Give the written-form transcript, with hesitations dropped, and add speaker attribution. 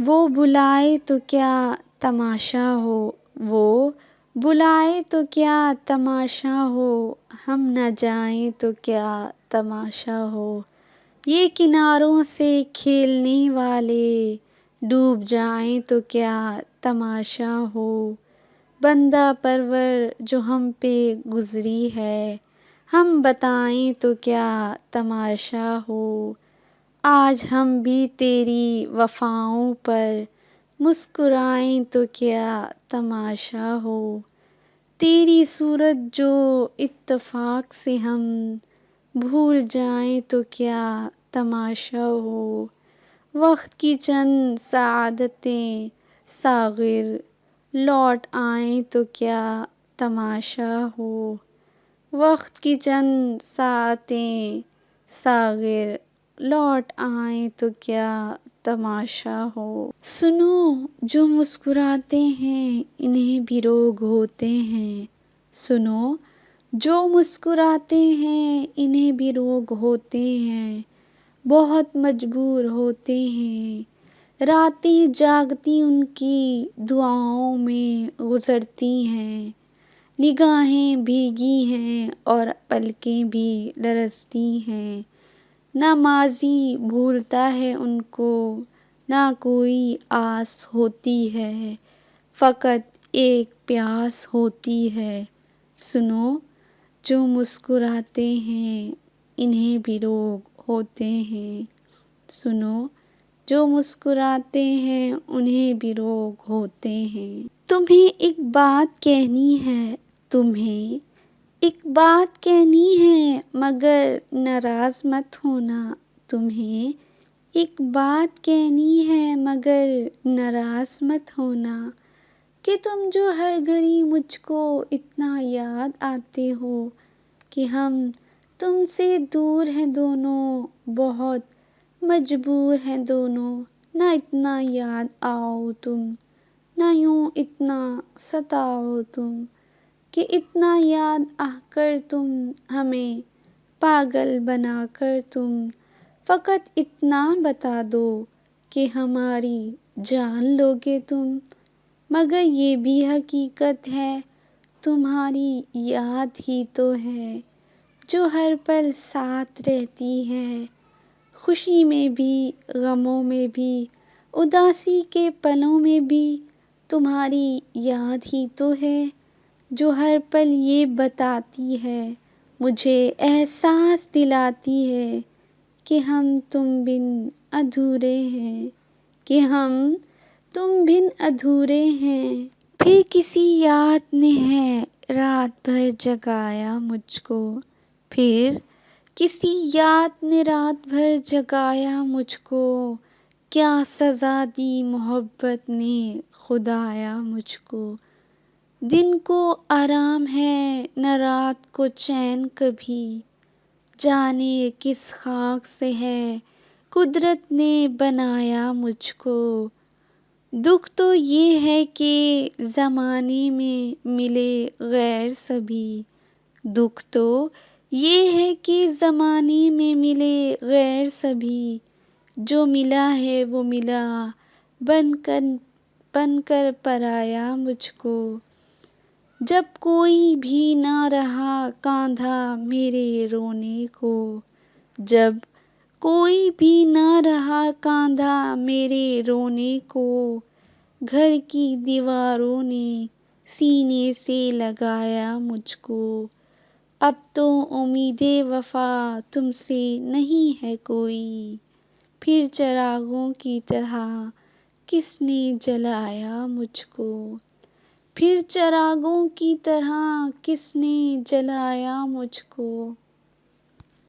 Speaker 1: وہ بلائے تو کیا تماشا ہو، وہ بلائے تو کیا تماشا ہو، ہم نہ جائیں تو کیا تماشا ہو۔ یہ کناروں سے کھیلنے والے ڈوب جائیں تو کیا تماشا ہو۔ بندہ پرور جو ہم پہ گزری ہے، ہم بتائیں تو کیا تماشا ہو۔ آج ہم بھی تیری وفاؤں پر مسکرائیں تو کیا تماشا ہو۔ تیری صورت جو اتفاق سے ہم بھول جائیں تو کیا تماشا ہو۔ وقت کی چند سعادتیں ساغر لوٹ آئیں تو کیا تماشا ہو۔ وقت کی چند ساعتیں ساغر لوٹ آئیں تو کیا تماشا ہو۔ سنو جو مسکراتے ہیں انہیں بھی روگ ہوتے ہیں، سنو جو مسکراتے ہیں انہیں بھی روگ ہوتے ہیں، بہت مجبور ہوتے ہیں، راتیں جاگتی ان کی دعاؤں میں گزرتی ہیں، نگاہیں بھیگی ہیں اور پلکیں بھی لرزتی ہیں۔ نہ ماضی بھولتا ہے ان کو، نہ کوئی آس ہوتی ہے، فقط ایک پیاس ہوتی ہے۔ سنو جو مسکراتے ہیں انہیں بھی روگ ہوتے ہیں، سنو جو مسکراتے ہیں انہیں بھی روگ ہوتے ہیں۔ تمہیں ایک بات کہنی ہے، تمہیں ایک بات کہنی ہے مگر ناراض مت ہونا، تمہیں ایک بات کہنی ہے مگر ناراض مت ہونا، کہ تم جو ہر گھڑی مجھ کو اتنا یاد آتے ہو، کہ ہم تم سے دور ہیں دونوں، بہت مجبور ہیں دونوں، نہ اتنا یاد آؤ تم، نہ یوں اتنا ستاؤ تم، کہ اتنا یاد آ کر تم ہمیں پاگل بنا کر تم فقط اتنا بتا دو کہ ہماری جان لوگے تم۔ مگر یہ بھی حقیقت ہے تمہاری یاد ہی تو ہے جو ہر پل ساتھ رہتی ہے، خوشی میں بھی غموں میں بھی اداسی کے پلوں میں بھی تمہاری یاد ہی تو ہے جو ہر پل یہ بتاتی ہے، مجھے احساس دلاتی ہے کہ ہم تم بن ادھورے ہیں، کہ ہم تم بن ادھورے ہیں۔ پھر کسی یاد نے ہے رات بھر جگایا مجھ کو، پھر کسی یاد نے رات بھر جگایا مجھ کو، کیا سزا دی محبت نے خدایا مجھ کو۔ دن کو آرام ہے نہ رات کو چین کبھی، جانے کس خاک سے ہے قدرت نے بنایا مجھ کو۔ دکھ تو یہ ہے کہ زمانے میں ملے غیر سبھی، دکھ تو یہ ہے کہ زمانے میں ملے غیر سبھی، جو ملا ہے وہ ملا بن کر پرایا مجھ کو۔ جب کوئی بھی نہ رہا کاندھا میرے رونے کو، جب کوئی بھی نہ رہا کاندھا میرے رونے کو، گھر کی دیواروں نے سینے سے لگایا مجھ کو۔ اب تو امید وفا تم سے نہیں ہے کوئی، پھر چراغوں کی طرح کس نے جلایا مجھ کو، پھر چراغوں کی طرح کس نے جلایا مجھ کو۔